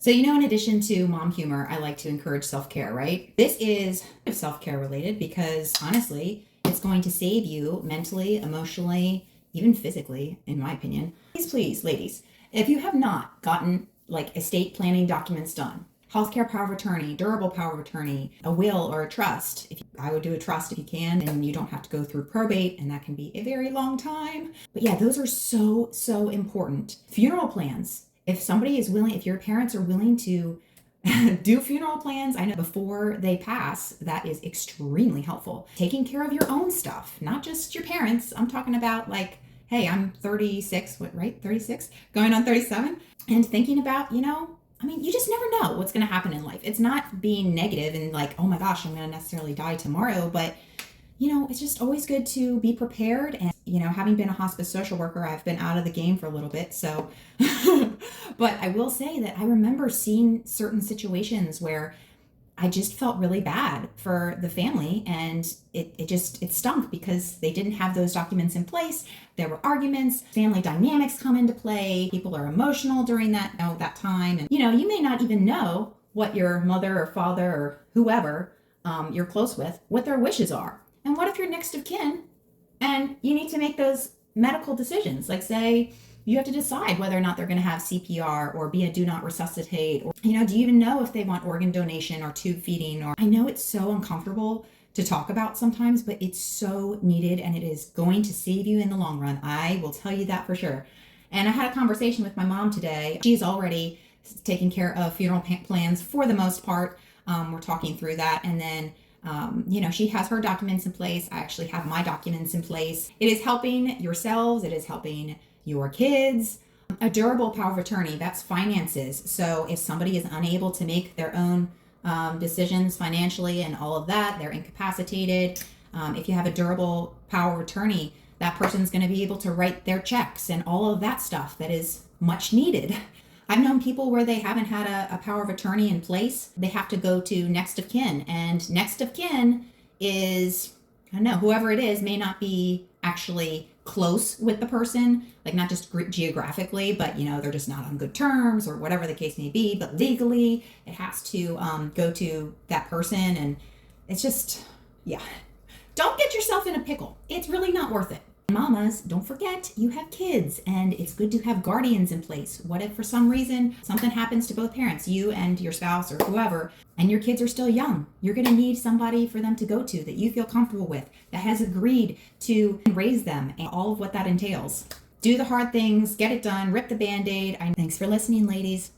So, in addition to mom humor, I like to encourage self care, right? This is self care related because honestly, it's going to save you mentally, emotionally, even physically, in my opinion. Please, ladies, if you have not gotten like estate planning documents done, healthcare power of attorney, durable power of attorney, a will or a trust, I would do a trust if you can, and you don't have to go through probate, and that can be a very long time. But yeah, those are so, so important. Funeral plans. If somebody is willing, if your parents are willing to do funeral plans, I know before they pass, that is extremely helpful. Taking care of your own stuff, not just your parents. I'm talking about like, hey, I'm 36, what, right? 36, going on 37, and thinking about, you just never know what's going to happen in life. It's not being negative and like, oh my gosh, I'm going to necessarily die tomorrow, but it's just always good to be prepared. And, having been a hospice social worker, I've been out of the game for a little bit. So, but I will say that I remember seeing certain situations where I just felt really bad for the family, and it stunk because they didn't have those documents in place. There were arguments, family dynamics come into play. People are emotional during that time, and you may not even know what your mother or father or whoever you're close with, what their wishes are. And what if you're next of kin and you need to make those medical decisions? Like, say you have to decide whether or not they're going to have CPR or be a do not resuscitate, or do you even know if they want organ donation or tube feeding? Or I know it's so uncomfortable to talk about sometimes, but it's so needed, and it is going to save you in the long run. I will tell you that for sure. And I had a conversation with my mom today. She's already taken care of funeral plans for the most part. We're talking through that, and then she has her documents in place. I actually have my documents in place. It is helping yourselves. It is helping your kids. A durable power of attorney, that's finances. So if somebody is unable to make their own decisions financially and all of that, they're incapacitated. If you have a durable power of attorney, that person's going to be able to write their checks and all of that stuff that is much needed. I've known people where they haven't had a power of attorney in place. They have to go to next of kin, and next of kin is, I don't know, whoever it is may not be actually close with the person, like not just geographically, but they're just not on good terms or whatever the case may be. But legally, it has to go to that person, and it's just, yeah. Don't get yourself in a pickle. It's really not worth it. Mamas, don't forget you have kids, and it's good to have guardians in place. What if for some reason something happens to both parents, you and your spouse or whoever, and your kids are still young? You're going to need somebody for them to go to that you feel comfortable with, that has agreed to raise them, and all of what that entails. Do the hard things, get it done, rip the Band-Aid. Thanks for listening, ladies.